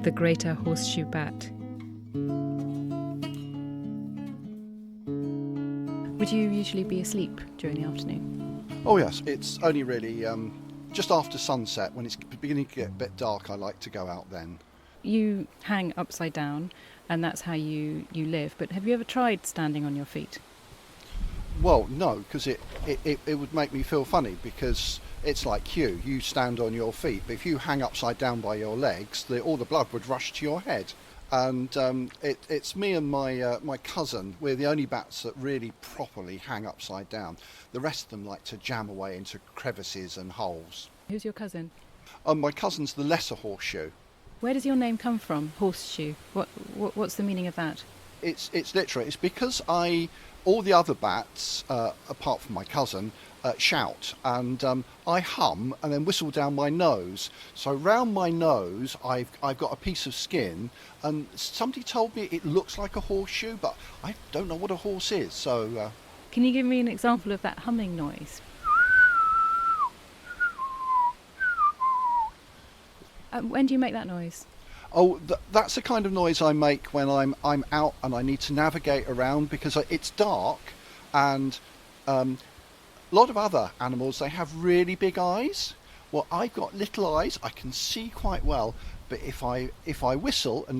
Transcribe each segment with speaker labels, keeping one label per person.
Speaker 1: the Greater Horseshoe Bat. Would you usually be asleep during the afternoon?
Speaker 2: Oh yes, it's only really just after sunset, when it's beginning to get a bit dark, I like to go out then.
Speaker 1: You hang upside down and that's how you live, but have you ever tried standing on your feet?
Speaker 2: Well, no, because it would make me feel funny, because it's like you stand on your feet, but if you hang upside down by your legs, all the blood would rush to your head. And it's me and my cousin, we're the only bats that really properly hang upside down. The rest of them like to jam away into crevices and holes.
Speaker 1: Who's your cousin?
Speaker 2: My cousin's the lesser horseshoe.
Speaker 1: Where does your name come from, horseshoe? What's the meaning of that?
Speaker 2: It's literally, it's because all the other bats, apart from my cousin, shout, and I hum and then whistle down my nose. So round my nose I've got a piece of skin, and somebody told me it looks like a horseshoe, but I don't know what a horse is. So
Speaker 1: Can you give me an example of that humming noise? When do you make that noise?
Speaker 2: Oh, that's the kind of noise I make when I'm out and I need to navigate around, because it's dark, and a lot of other animals, they have really big eyes. Well, I've got little eyes, I can see quite well, but if I whistle and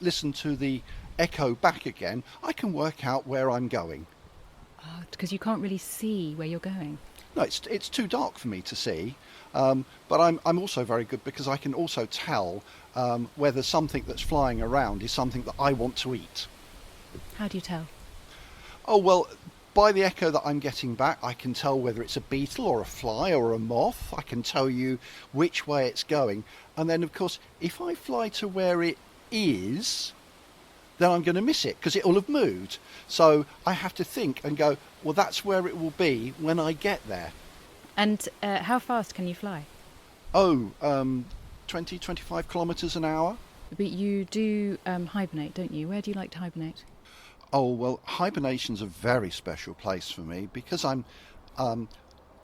Speaker 2: listen to the echo back again, I can work out where I'm going.
Speaker 1: Oh, because you can't really see where you're going.
Speaker 2: No, it's too dark for me to see, but I'm also very good because I can also tell whether something that's flying around is something that I want to eat.
Speaker 1: How do you tell?
Speaker 2: Oh, well, by the echo that I'm getting back, I can tell whether it's a beetle or a fly or a moth. I can tell you which way it's going. And then, of course, if I fly to where it is, then I'm going to miss it because it will have moved. So I have to think and go, well, that's where it will be when I get there.
Speaker 1: And how fast can you fly?
Speaker 2: 20, 25 kilometres an hour.
Speaker 1: But you do hibernate, don't you? Where do you like to hibernate?
Speaker 2: Oh, well, hibernation's a very special place for me because I'm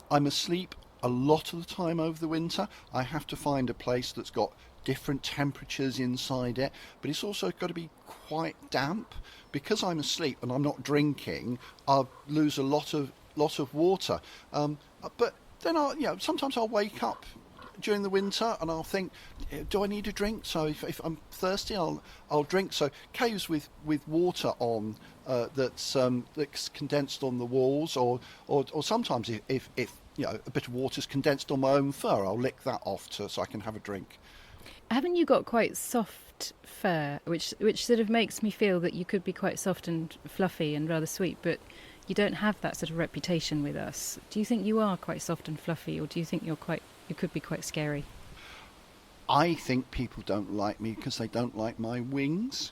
Speaker 2: asleep a lot of the time over the winter. I have to find a place that's got different temperatures inside it, but it's also got to be quite damp. Because I'm asleep and I'm not drinking, I'll lose a lot of water. But then sometimes I'll wake up during the winter and I'll think, do I need a drink? So if I'm thirsty, I'll drink. So caves with water on that's condensed on the walls, or sometimes if a bit of water's condensed on my own fur, I'll lick that off so I can have a drink.
Speaker 1: Haven't you got quite soft fur, which sort of makes me feel that you could be quite soft and fluffy and rather sweet, but you don't have that sort of reputation with us. Do you think you are quite soft and fluffy, or do you think you could be quite scary?
Speaker 2: I think people don't like me because they don't like my wings,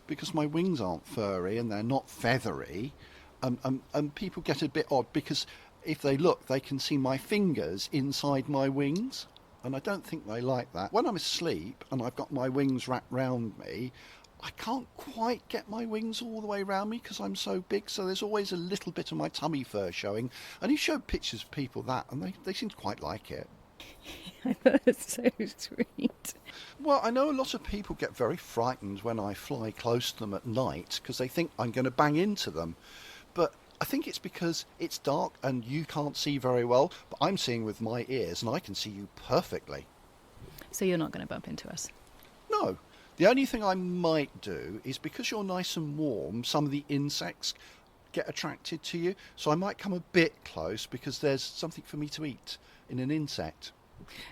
Speaker 2: because my wings aren't furry and they're not feathery, and people get a bit odd because if they look, they can see my fingers inside my wings, and I don't think they like that. When I'm asleep and I've got my wings wrapped round me, I can't quite get my wings all the way around me because I'm so big, so there's always a little bit of my tummy fur showing, and you show pictures of people that, and they seem to quite like it.
Speaker 1: I thought it was so sweet.
Speaker 2: Well, I know a lot of people get very frightened when I fly close to them at night because they think I'm going to bang into them. But I think it's because it's dark and you can't see very well, but I'm seeing with my ears and I can see you perfectly.
Speaker 1: So you're not going to bump into us?
Speaker 2: No. The only thing I might do is, because you're nice and warm, some of the insects get attracted to you. So I might come a bit close because there's something for me to eat in an insect.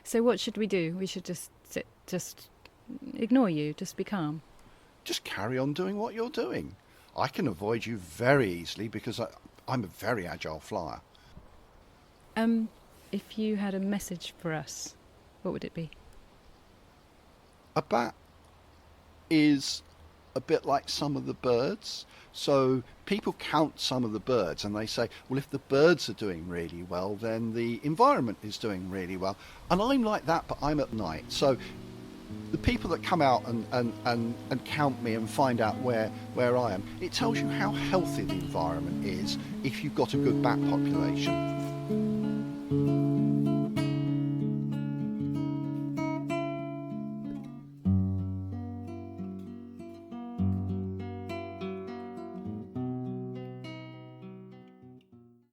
Speaker 1: So what should we do? We should just sit, just ignore you, just be calm.
Speaker 2: Just carry on doing what you're doing. I can avoid you very easily because I'm a very agile flyer.
Speaker 1: If you had a message for us, what would it be?
Speaker 2: A bat is a bit like some of the birds. So people count some of the birds and they say, well, if the birds are doing really well, then the environment is doing really well. And I'm like that, but I'm at night. So the people that come out and count me and find out where I am, it tells you how healthy the environment is if you've got a good bat population.